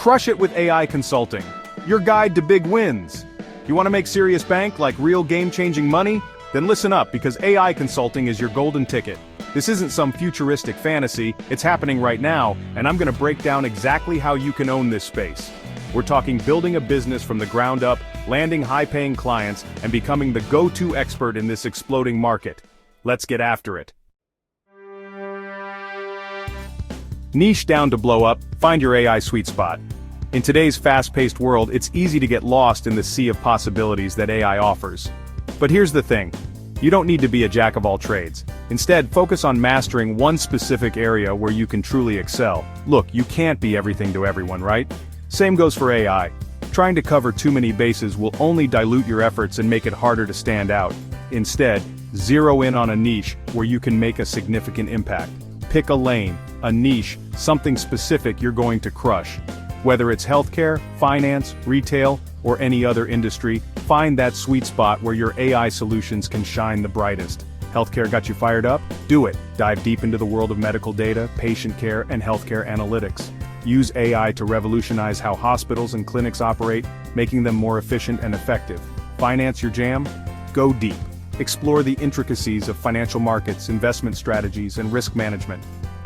Crush it with AI consulting. Your guide to big wins. You want to make serious bank like real game-changing money? Then listen up, because AI consulting is your golden ticket. This isn't some futuristic fantasy, it's happening right now, and I'm going to break down exactly how you can own this space. We're talking building a business from the ground up, landing high-paying clients, and becoming the go-to expert in this exploding market. Let's get after it. Niche down to blow up, find your AI sweet spot. In today's fast-paced world, it's easy to get lost in the sea of possibilities that AI offers. But here's the thing. You don't need to be a jack of all trades. Instead, focus on mastering one specific area where you can truly excel. Look, you can't be everything to everyone, right? Same goes for AI. Trying to cover too many bases will only dilute your efforts and make it harder to stand out. Instead, zero in on a niche where you can make a significant impact. Pick a lane, a niche, something specific you're going to crush. Whether it's healthcare, finance, retail, or any other industry, find that sweet spot where your AI solutions can shine the brightest. Healthcare got you fired up? Do it. Dive deep into the world of medical data, patient care, and healthcare analytics. Use AI to revolutionize how hospitals and clinics operate, making them more efficient and effective. Finance your jam? Go deep. Explore the intricacies of financial markets, investment strategies, and risk management.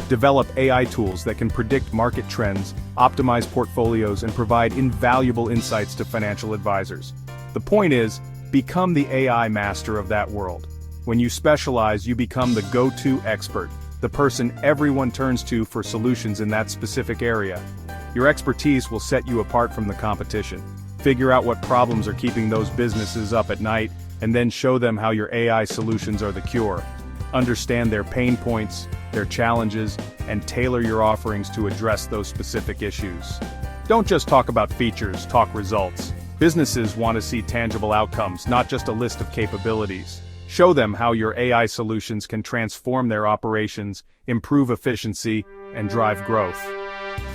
Develop AI tools that can predict market trends, optimize portfolios, and provide invaluable insights to financial advisors. The point is, become the AI master of that world. When you specialize, you become the go-to expert, the person everyone turns to for solutions in that specific area. Your expertise will set you apart from the competition. Figure out what problems are keeping those businesses up at night, and then show them how your AI solutions are the cure. Understand their pain points, their challenges, and tailor your offerings to address those specific issues. Don't just talk about features, talk results. Businesses want to see tangible outcomes, not just a list of capabilities. Show them how your AI solutions can transform their operations, improve efficiency, and drive growth.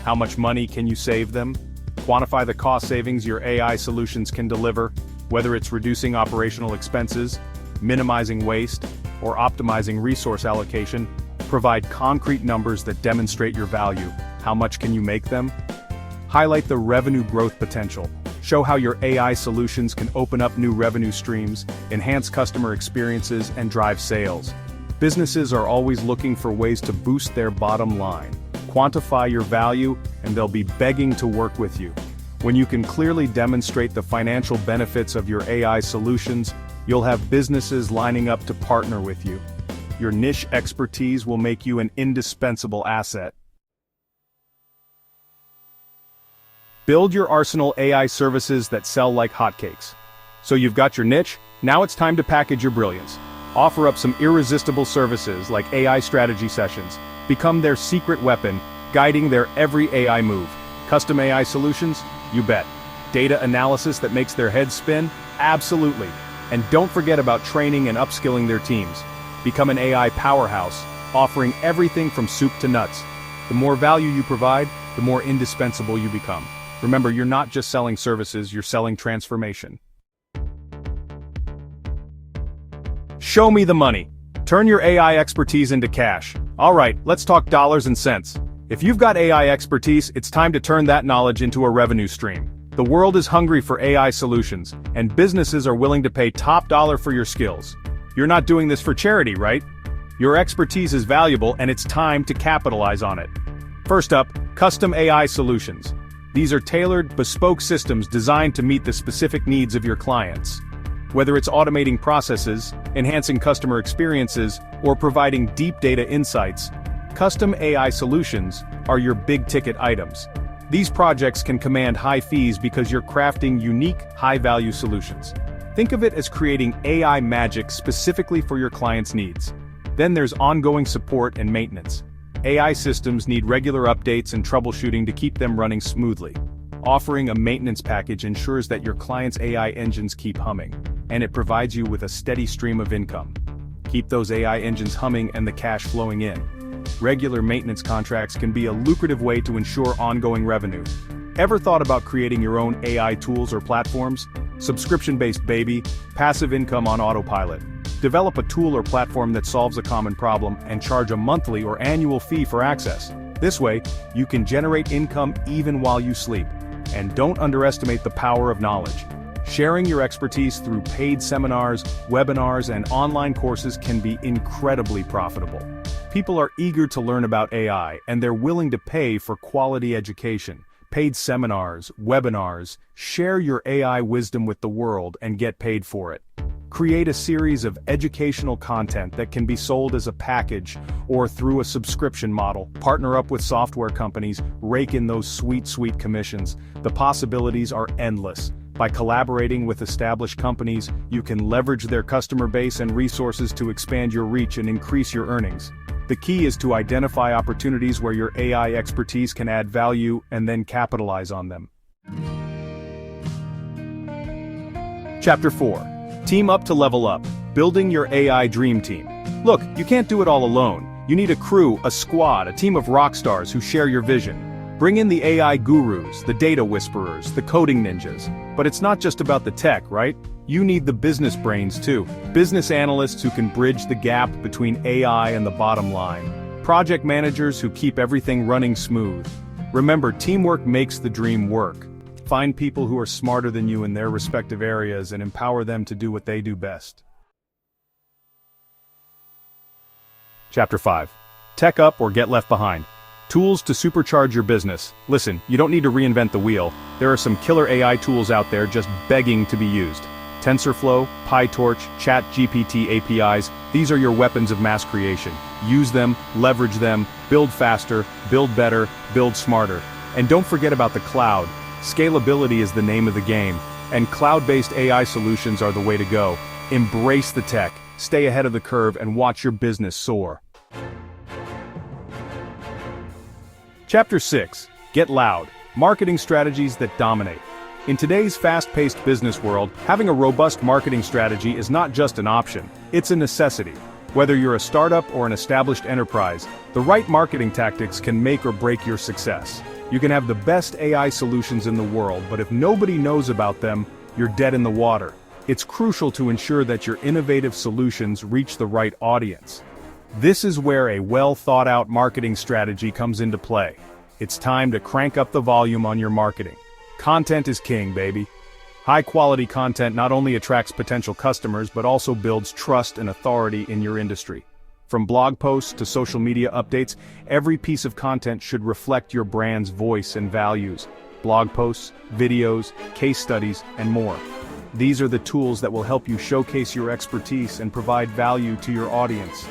How much money can you save them? Quantify the cost savings your AI solutions can deliver, whether it's reducing operational expenses, minimizing waste, or optimizing resource allocation. Provide concrete numbers that demonstrate your value. How much can you make them? Highlight the revenue growth potential. Show how your AI solutions can open up new revenue streams, enhance customer experiences, and drive sales. Businesses are always looking for ways to boost their bottom line. Quantify your value, and they'll be begging to work with you. When you can clearly demonstrate the financial benefits of your AI solutions, you'll have businesses lining up to partner with you. Your niche expertise will make you an indispensable asset. Build your arsenal AI services that sell like hotcakes. So you've got your niche, now it's time to package your brilliance. Offer up some irresistible services like AI strategy sessions. Become their secret weapon, guiding their every AI move. Custom AI solutions? You bet. Data analysis that makes their heads spin? Absolutely. And don't forget about training and upskilling their teams. Become an AI powerhouse, offering everything from soup to nuts. The more value you provide, the more indispensable you become. Remember, you're not just selling services, you're selling transformation. Show me the money. Turn your AI expertise into cash. All right, let's talk dollars and cents. If you've got AI expertise, it's time to turn that knowledge into a revenue stream. The world is hungry for AI solutions, and businesses are willing to pay top dollar for your skills. You're not doing this for charity, right? Your expertise is valuable, and it's time to capitalize on it. First up, custom AI solutions. These are tailored, bespoke systems designed to meet the specific needs of your clients. Whether it's automating processes, enhancing customer experiences, or providing deep data insights, custom AI solutions are your big-ticket items. These projects can command high fees because you're crafting unique, high-value solutions. Think of it as creating AI magic specifically for your clients' needs. Then there's ongoing support and maintenance. AI systems need regular updates and troubleshooting to keep them running smoothly. Offering a maintenance package ensures that your clients' AI engines keep humming, and it provides you with a steady stream of income. Keep those AI engines humming and the cash flowing in. Regular maintenance contracts can be a lucrative way to ensure ongoing revenue. Ever thought about creating your own AI tools or platforms? Subscription-based, baby, passive income on autopilot. Develop a tool or platform that solves a common problem and charge a monthly or annual fee for access. This way, you can generate income even while you sleep. And don't underestimate the power of knowledge. Sharing your expertise through paid seminars, webinars, and online courses can be incredibly profitable. People are eager to learn about AI, and they're willing to pay for quality education. Paid seminars, webinars, share your AI wisdom with the world and get paid for it. Create a series of educational content that can be sold as a package or through a subscription model. Partner up with software companies, rake in those sweet commissions. The possibilities are endless. By collaborating with established companies, you can leverage their customer base and resources to expand your reach and increase your earnings. The key is to identify opportunities where your AI expertise can add value and then capitalize on them. Chapter 4. Team up to level up. Building your AI dream team. Look, you can't do it all alone. You need a crew, a squad, a team of rock stars who share your vision. Bring in the AI gurus, the data whisperers, the coding ninjas. But it's not just about the tech, right? You need the business brains too. Business analysts who can bridge the gap between AI and the bottom line. Project managers who keep everything running smooth. Remember, teamwork makes the dream work. Find people who are smarter than you in their respective areas and empower them to do what they do best. Chapter 5. Tech up or get left behind. Tools to supercharge your business. Listen, you don't need to reinvent the wheel. There are some killer AI tools out there just begging to be used. TensorFlow, PyTorch, ChatGPT APIs, these are your weapons of mass creation. Use them, leverage them, build faster, build better, build smarter. And don't forget about the cloud. Scalability is the name of the game, and cloud-based AI solutions are the way to go. Embrace the tech, stay ahead of the curve, and watch your business soar. Chapter 6. Get loud. Marketing strategies that dominate. In today's fast-paced business world, having a robust marketing strategy is not just an option, it's a necessity. Whether you're a startup or an established enterprise, the right marketing tactics can make or break your success. You can have the best AI solutions in the world, but if nobody knows about them, you're dead in the water. It's crucial to ensure that your innovative solutions reach the right audience. This is where a well-thought-out marketing strategy comes into play. It's time to crank up the volume on your marketing. Content is king, baby. High-quality content not only attracts potential customers, but also builds trust and authority in your industry. From blog posts to social media updates, every piece of content should reflect your brand's voice and values. Blog posts, videos, case studies, and more. These are the tools that will help you showcase your expertise and provide value to your audience.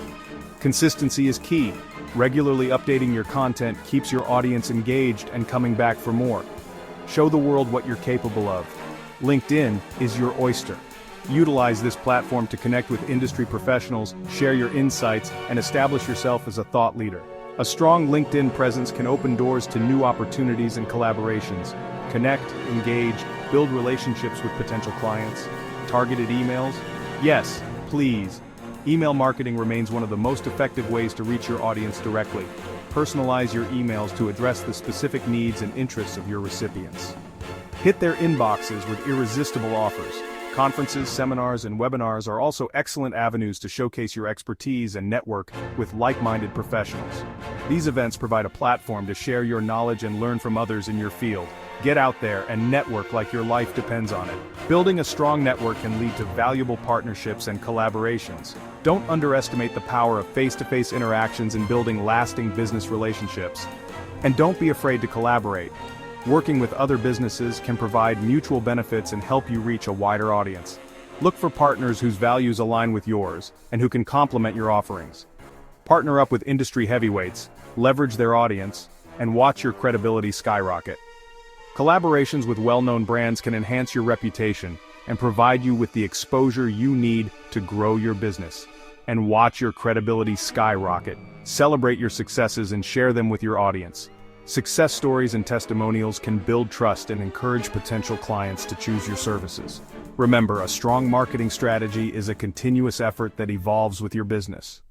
Consistency is key. Regularly updating your content keeps your audience engaged and coming back for more. Show the world what you're capable of. LinkedIn is your oyster. Utilize this platform to connect with industry professionals, share your insights, and establish yourself as a thought leader. A strong LinkedIn presence can open doors to new opportunities and collaborations. Connect, engage, build relationships with potential clients. Targeted emails? Yes, please. Email marketing remains one of the most effective ways to reach your audience directly. Personalize your emails to address the specific needs and interests of your recipients. Hit their inboxes with irresistible offers. Conferences, seminars, and webinars are also excellent avenues to showcase your expertise and network with like-minded professionals. These events provide a platform to share your knowledge and learn from others in your field. Get out there and network like your life depends on it. Building a strong network can lead to valuable partnerships and collaborations. Don't underestimate the power of face-to-face interactions in building lasting business relationships. And don't be afraid to collaborate. Working with other businesses can provide mutual benefits and help you reach a wider audience. Look for partners whose values align with yours and who can complement your offerings. Partner up with industry heavyweights, leverage their audience, and watch your credibility skyrocket. Collaborations with well-known brands can enhance your reputation and provide you with the exposure you need to grow your business. And watch your credibility skyrocket. Celebrate your successes and share them with your audience. Success stories and testimonials can build trust and encourage potential clients to choose your services. Remember, a strong marketing strategy is a continuous effort that evolves with your business.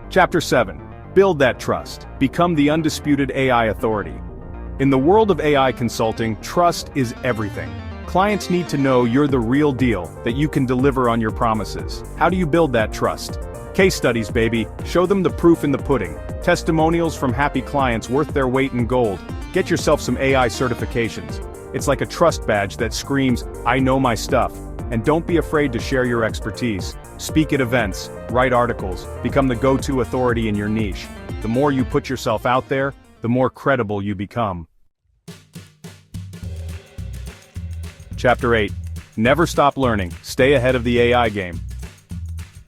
Chapter 7. Build that trust. Become the undisputed AI authority. In the world of AI consulting, trust is everything. Clients need to know you're the real deal, that you can deliver on your promises. How do you build that trust? Case studies, baby. Show them the proof in the pudding. Testimonials from happy clients worth their weight in gold. Get yourself some AI certifications. It's like a trust badge that screams, I know my stuff. And don't be afraid to share your expertise. Speak at events, write articles, become the go-to authority in your niche. The more you put yourself out there, the more credible you become. Chapter 8. Never stop learning. Stay ahead of the AI game.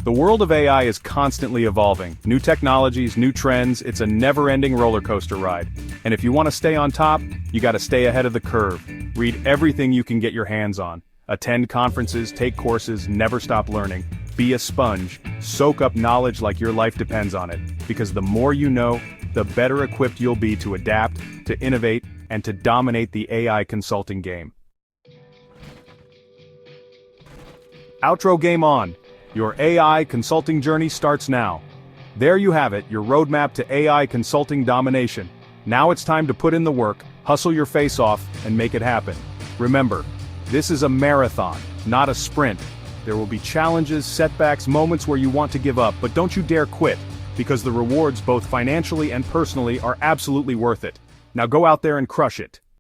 The world of AI is constantly evolving. New technologies, new trends, it's a never-ending roller coaster ride. And if you want to stay on top, you gotta stay ahead of the curve. Read everything you can get your hands on. Attend conferences, take courses, never stop learning. Be a sponge. Soak up knowledge like your life depends on it. Because the more you know, the better equipped you'll be to adapt, to innovate, and to dominate the AI consulting game. Outro game on. Your AI consulting journey starts now. There you have it, your roadmap to AI consulting domination. Now it's time to put in the work, hustle your face off, and make it happen. Remember, this is a marathon, not a sprint. There will be challenges, setbacks, moments where you want to give up, but don't you dare quit, because the rewards both financially and personally are absolutely worth it. Now go out there and crush it.